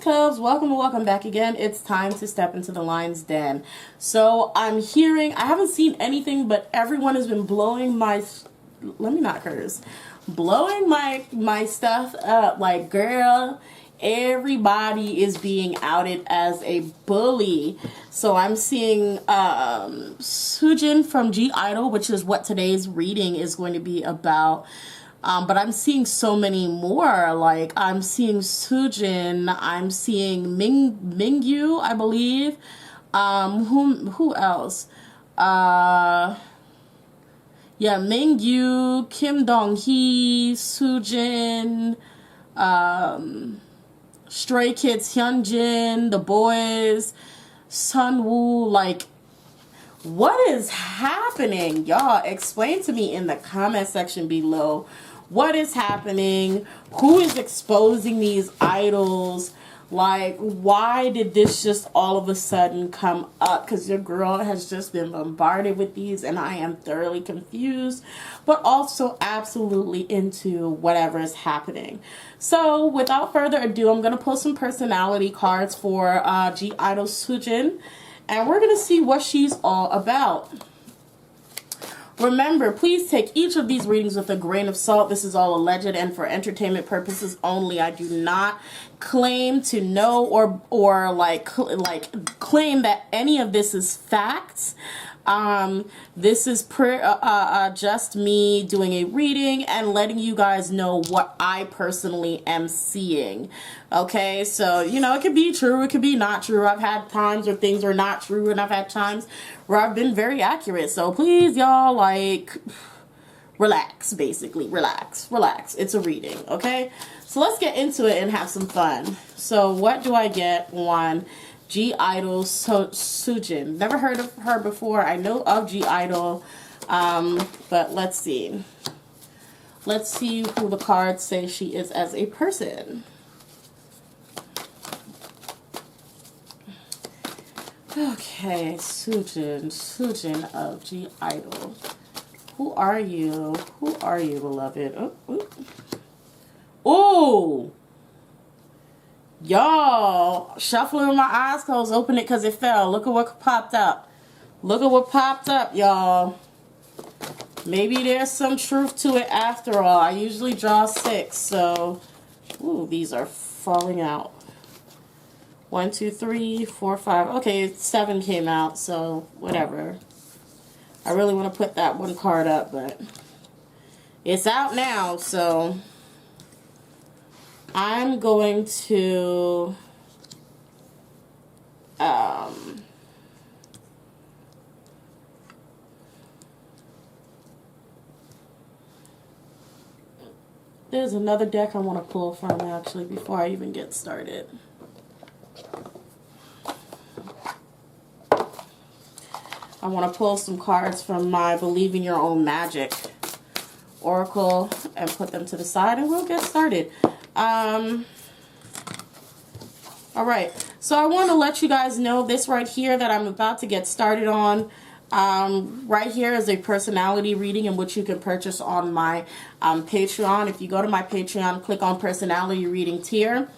Cubs, welcome back again. It's time to step into the lion's den. So I'm hearing, I haven't seen anything, but everyone has been blowing my, let me not curse, blowing my stuff up. Like, girl, everybody is being outed as a bully. So I'm seeing Soojin from GROWL, which is what today's reading is going to be about. But I'm seeing so many more. Like, I'm seeing Soojin, I'm seeing Mingyu, I believe. Who else? Yeah, Mingyu, Kim Dong-hee, Soojin, Stray Kids, Hyunjin, The Boys, Sunwoo. Like, what is happening? Y'all, explain to me in the comment section below. What is happening? Who is exposing these idols? Like, why did this just all of a sudden come up? Because your girl has just been bombarded with these, and I am thoroughly confused, but also absolutely into whatever is happening. So, without further ado, I'm going to pull some personality cards for GROWL Soojin, and we're going to see what she's all about. Remember, please take each of these readings with a grain of salt. This is all alleged and for entertainment purposes only. I do not claim to know or like claim that any of this is facts. This is just me doing a reading and letting you guys know what I personally am seeing. Okay, so, you know, it could be true, it could be not true. I've had times where things are not true, and I've had times where I've been very accurate. So please, y'all, like, relax, basically. Relax. It's a reading, okay? So let's get into it and have some fun. So what do I get on GROWL Soojin? Never heard of her before. I know of GROWL, but let's see. Let's see who the cards say she is as a person. Okay, Soojin of GROWL. Who are you? Who are you, beloved? Oh, y'all, shuffling with my eyes closed, open it because it fell. Look at what popped up. Look at what popped up, y'all. Maybe there's some truth to it after all. I usually draw 6, so, ooh, these are falling out. 1, 2, 3, 4, 5. Okay, 7 came out, so whatever. I really want to put that one card up, but it's out now, so I'm going to there's another deck I want to pull from, actually, before I even get started. I want to pull some cards from my Believe in Your Own Magic Oracle and put them to the side, and we'll get started. Alright, so I want to let you guys know this right here that I'm about to get started on. Right here is a personality reading in which you can purchase on my Patreon. If you go to my Patreon, click on personality reading tier,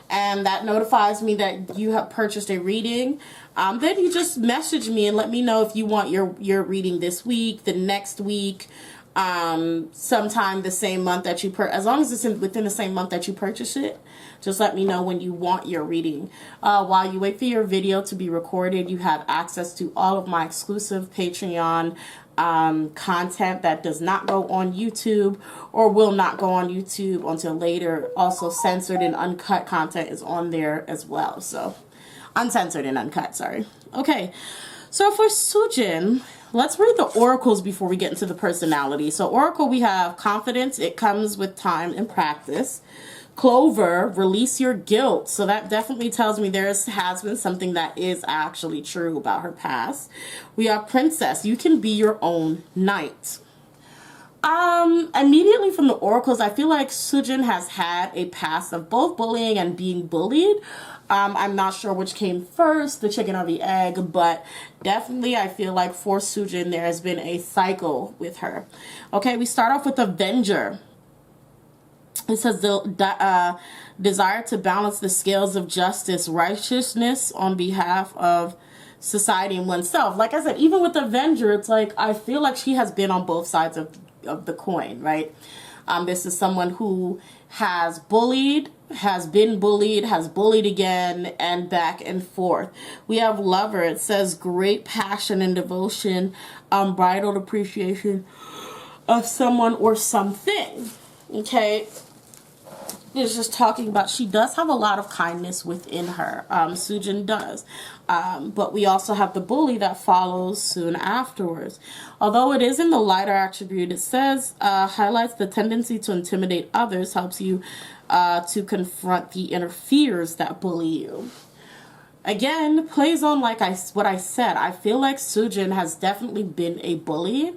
and that notifies me that you have purchased a reading. Then you just message me and let me know if you want your reading this week, the next week, sometime the same month that you as long as it's within the same month that you purchase it. Just let me know when you want your reading. While you wait for your video to be recorded, you have access to all of my exclusive Patreon content that does not go on YouTube or will not go on YouTube until later. Also, censored and uncut content is on there as well. So, uncensored and uncut, sorry. Okay, so for Soojin, let's read the oracles before we get into the personality. So oracle, we have confidence. It comes with time and practice. Clover, release your guilt. So that definitely tells me there has been something that is actually true about her past. We have princess. You can be your own knight. Immediately from the oracles, I feel like Soojin has had a past of both bullying and being bullied. I'm not sure which came first, the chicken or the egg, but definitely I feel like for Soojin there has been a cycle with her. Okay, we start off with Avenger. It says the desire to balance the scales of justice, righteousness on behalf of society and oneself. Like I said, even with Avenger, it's like I feel like she has been on both sides of the coin, right? This is someone who has bullied, has been bullied, has bullied again, and back and forth. We have Lover. It says great passion and devotion, unbridled appreciation of someone or something. Okay. It's just talking about she does have a lot of kindness within her. Soojin does. But we also have the bully that follows soon afterwards. Although it is in the lighter attribute, it says highlights the tendency to intimidate others, helps you to confront the inner fears that bully you. Again, plays on like what I said. I feel like Soojin has definitely been a bully,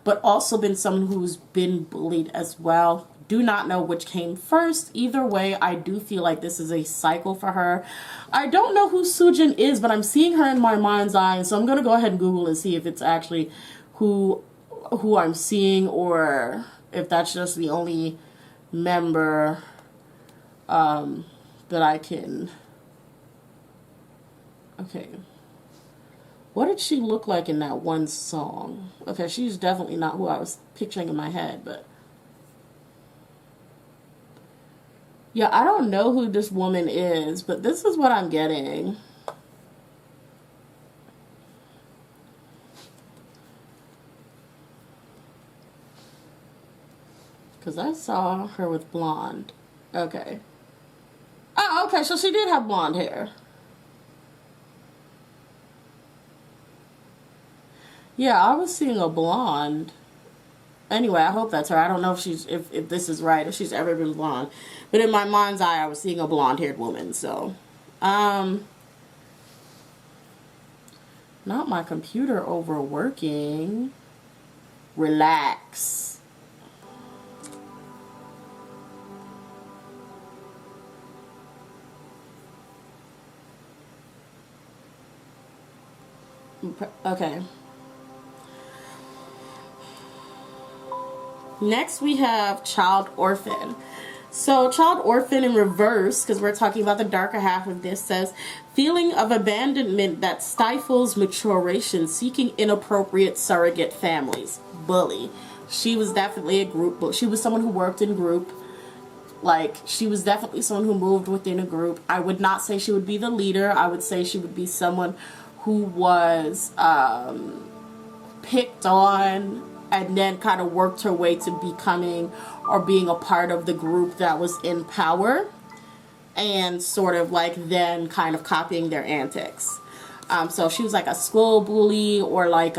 but also been someone who's been bullied as well. Do not know which came first. Either way, I do feel like this is a cycle for her. I don't know who Soojin is, but I'm seeing her in my mind's eye, so I'm going to go ahead and Google and see if it's actually who I'm seeing, or if that's just the only member that I can... Okay. What did she look like in that one song? Okay, she's definitely not who I was picturing in my head, but... Yeah, I don't know who this woman is, but this is what I'm getting. Because I saw her with blonde. Okay. Oh, okay, so she did have blonde hair. Yeah, I was seeing a blonde. Anyway, I hope that's her. I don't know if this is right, if she's ever been blonde. But in my mind's eye, I was seeing a blonde-haired woman, so. Not my computer overworking. Relax. Okay. Next, we have Child Orphan. So, Child Orphan in reverse, because we're talking about the darker half of this, says, feeling of abandonment that stifles maturation, seeking inappropriate surrogate families. Bully. She was definitely a group, she was someone who worked in group. Like, she was definitely someone who moved within a group. I would not say she would be the leader. I would say she would be someone who was picked on, and then kind of worked her way to becoming or being a part of the group that was in power, and sort of like then kind of copying their antics. So she was like a school bully, or like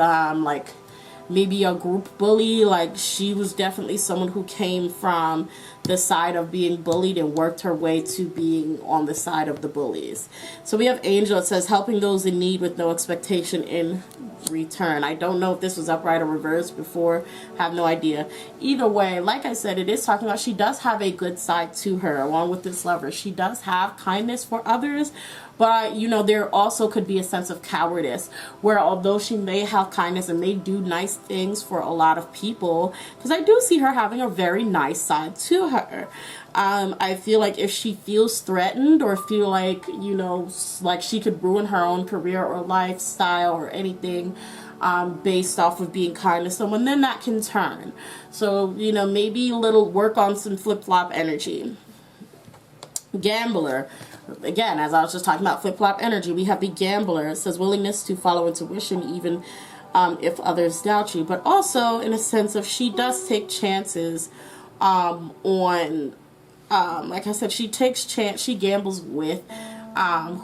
maybe a group bully. Like, she was definitely someone who came from the side of being bullied and worked her way to being on the side of the bullies. So we have Angel. It says helping those in need with no expectation in return. I don't know if this was upright or reversed before. Have no idea. Either way, like I said, it is talking about she does have a good side to her along with this Lover. She does have kindness for others, but you know, there also could be a sense of cowardice where although she may have kindness and may do nice things for a lot of people, because I do see her having a very nice side to her. I feel like if she feels threatened or feel like, you know, like she could ruin her own career or lifestyle or anything based off of being kind to someone, then that can turn. So, you know, maybe a little work on some flip-flop energy. Gambler. Again, as I was just talking about flip-flop energy, we have the Gambler. It says willingness to follow intuition even if others doubt you. But also in a sense of she does take chances on... like I said, she gambles with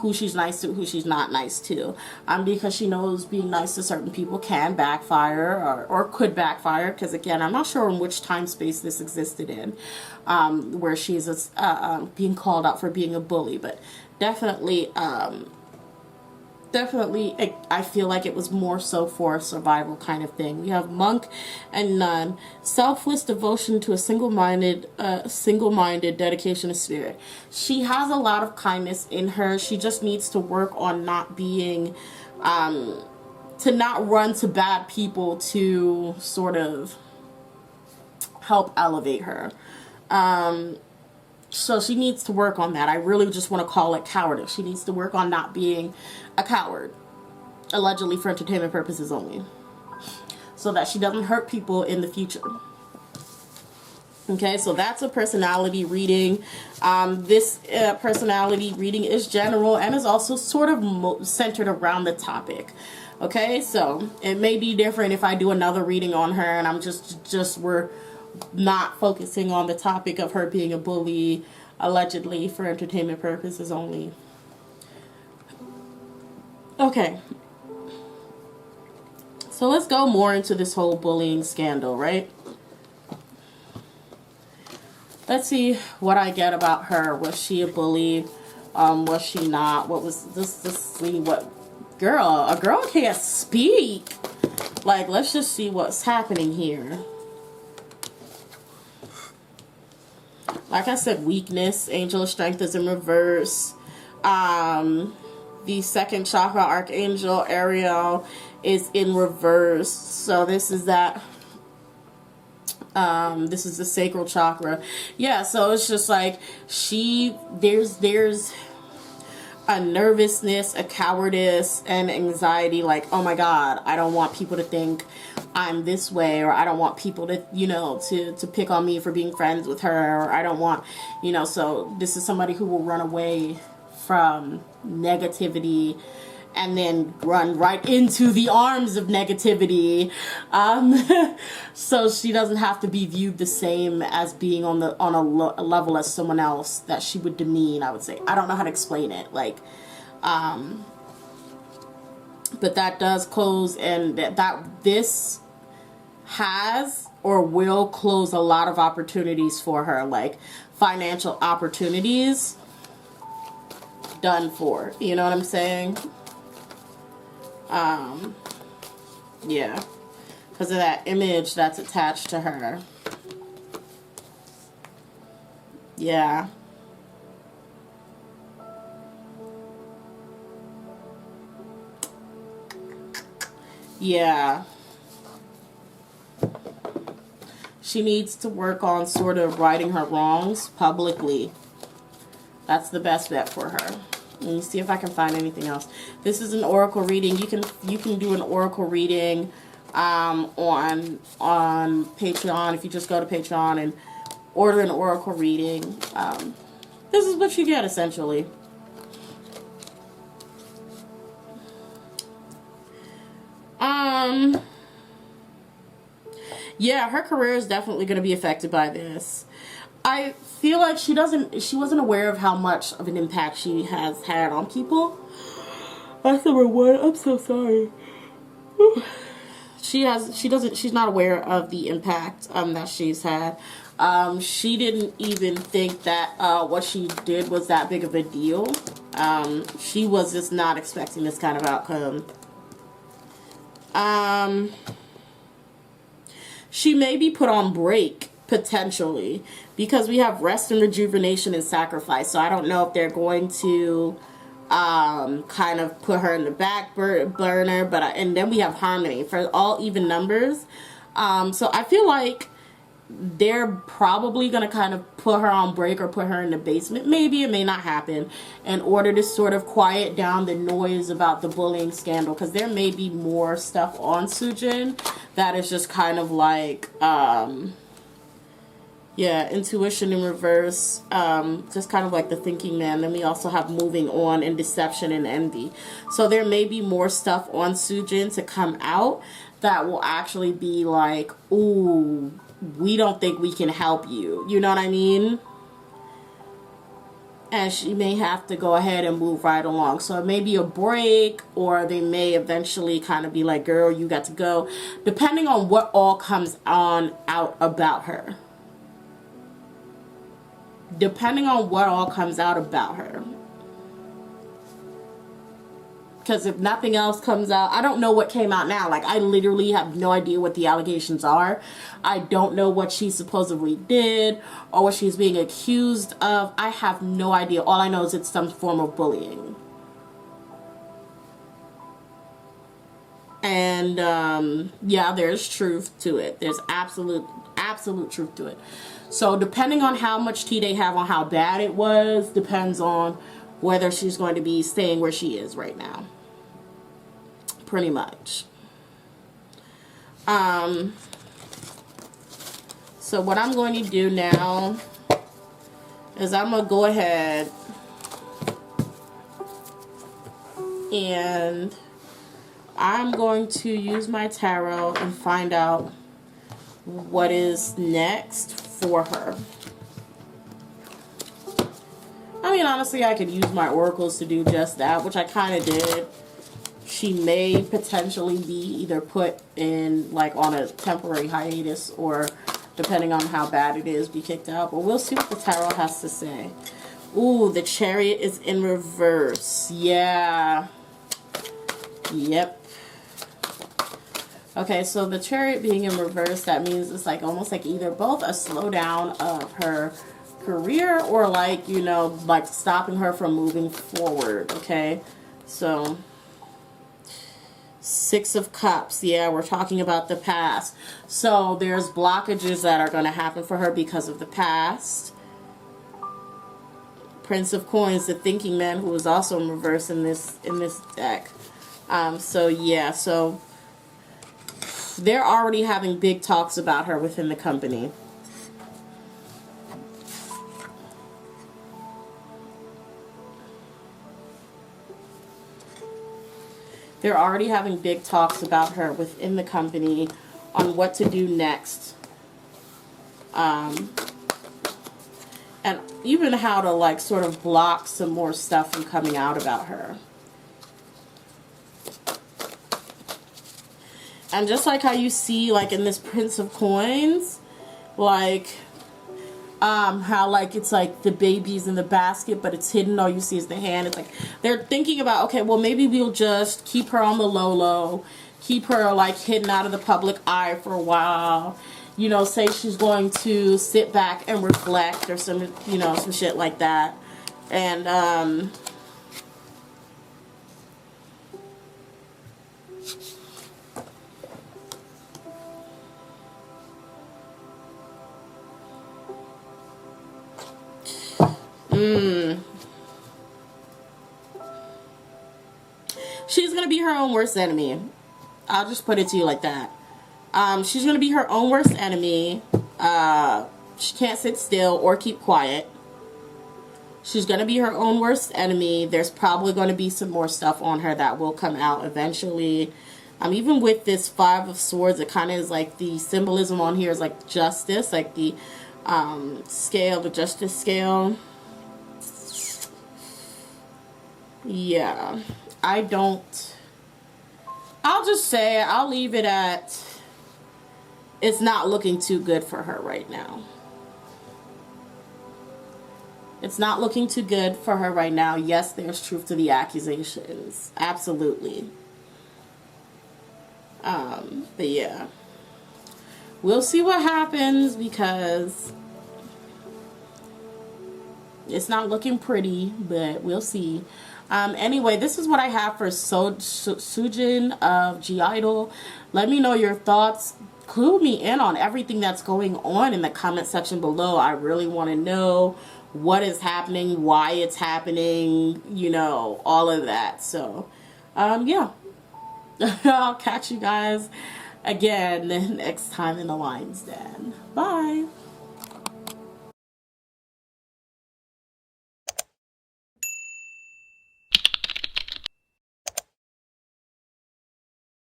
who she's nice to, who she's not nice to, because she knows being nice to certain people can backfire or could backfire, because again, I'm not sure in which time space this existed in, where she's being called out for being a bully, but definitely I feel like it was more so for a survival kind of thing. We have Monk and Nun. Selfless devotion to a single-minded dedication of spirit. She has a lot of kindness in her. She just needs to work on not being, to not run to bad people to sort of help elevate her. So she needs to work on that. I really just want to call it cowardice. She needs to work on not being a coward, allegedly for entertainment purposes only, so that she doesn't hurt people in the future. Okay, so that's a personality reading. This personality reading is general and is also sort of centered around the topic. Okay, so it may be different if I do another reading on her and I'm we're not focusing on the topic of her being a bully, allegedly for entertainment purposes only. Okay, so let's go more into this whole bullying scandal, right? Let's see what I get about her. Was she a bully? Was she not? What was this? See what girl? A girl can't speak. Like, let's just see what's happening here. Like I said, weakness. Angel of Strength is in reverse. The second chakra, Archangel Ariel, is in reverse. So this is that. This is the sacral chakra. Yeah, so it's just like there's a nervousness, a cowardice, and anxiety, like, oh my god, I don't want people to think I'm this way, or I don't want people to, you know, to pick on me for being friends with her, or I don't want, you know, so this is somebody who will run away from negativity and then run right into the arms of negativity, so she doesn't have to be viewed the same as being on a level as someone else that she would demean, I would say. I don't know how to explain it, like, but that does close, and that this has or will close a lot of opportunities for her, like financial opportunities. Done for, you know what I'm saying? Yeah, because of that image that's attached to her. Yeah. Yeah. She needs to work on sort of righting her wrongs publicly. That's the best bet for her. Let me see if I can find anything else. This is an oracle reading. You can do an oracle reading on Patreon. If you just go to Patreon and order an oracle reading, this is what you get essentially. Yeah, her career is definitely going to be affected by this. I feel like she wasn't aware of how much of an impact she has had on people. That's number one. I'm so sorry. She's not aware of the impact that she's had. She didn't even think that what she did was that big of a deal. She was just not expecting this kind of outcome. She may be put on break, potentially, because we have rest and rejuvenation and sacrifice. So I don't know if they're going to kind of put her in the back burner, but and then we have harmony for all even numbers. So I feel like they're probably going to kind of put her on break or put her in the basement. Maybe it may not happen, in order to sort of quiet down the noise about the bullying scandal, because there may be more stuff on Soojin that is just kind of like yeah, intuition in reverse, just kind of like the thinking man. Then we also have moving on and deception and envy. So there may be more stuff on Soojin to come out that will actually be like, ooh, we don't think we can help you. You know what I mean? And she may have to go ahead and move right along. So it may be a break, or they may eventually kind of be like, girl, you got to go. Depending on what all comes out about her. Depending on what all comes out about her. Because if nothing else comes out, I don't know what came out now. Like, I literally have no idea what the allegations are. I don't know what she supposedly did or what she's being accused of. I have no idea. All I know is it's some form of bullying. And, yeah, there's truth to it. There's absolute absolute truth to it. So depending on how much tea they have on how bad it was, depends on whether she's going to be staying where she is right now. Pretty much. So what I'm going to do now is I'm going to go ahead and I'm going to use my tarot and find out what is next for her. I mean, honestly, I could use my oracles to do just that, which I kind of did. She may potentially be either put in, like, on a temporary hiatus, or depending on how bad it is, be kicked out. But we'll see what the tarot has to say. Ooh, the Chariot is in reverse. Yeah. Yep. Okay, so the Chariot being in reverse, that means it's like almost like either both a slowdown of her career or, like, you know, like stopping her from moving forward. Okay, so Six of Cups. Yeah, we're talking about the past. So there's blockages that are going to happen for her because of the past. Prince of Coins, the thinking man, who is also in reverse in this deck. So yeah, so they're already having big talks about her within the company. They're already having big talks about her within the company on what to do next. And even how to, like, sort of block some more stuff from coming out about her. And just like how you see, like, in this Prince of Coins, like, how, like, it's like the baby's in the basket, but it's hidden. All you see is the hand. It's like they're thinking about, okay, well, maybe we'll just keep her on the low, keep her, like, hidden out of the public eye for a while. You know, say she's going to sit back and reflect or some, you know, some shit like that. And, she's going to be her own worst enemy. I'll just put it to you like that. She's going to be her own worst enemy. She can't sit still or keep quiet. She's going to be her own worst enemy. There's probably going to be some more stuff on her that will come out eventually. Even with this Five of Swords, it kind of is like the symbolism on here is like justice, like the scale, the justice scale. Yeah, I'll just say, I'll leave it at, it's not looking too good for her right now. It's not looking too good for her right now. Yes, there's truth to the accusations. Absolutely. But yeah. We'll see what happens because it's not looking pretty, but we'll see. Anyway, this is what I have for Soojin of GROWL. Let me know your thoughts. Clue me in on everything that's going on in the comment section below. I really want to know what is happening, why it's happening, you know, all of that. So, yeah. I'll catch you guys again next time in the Lion's Den. Bye.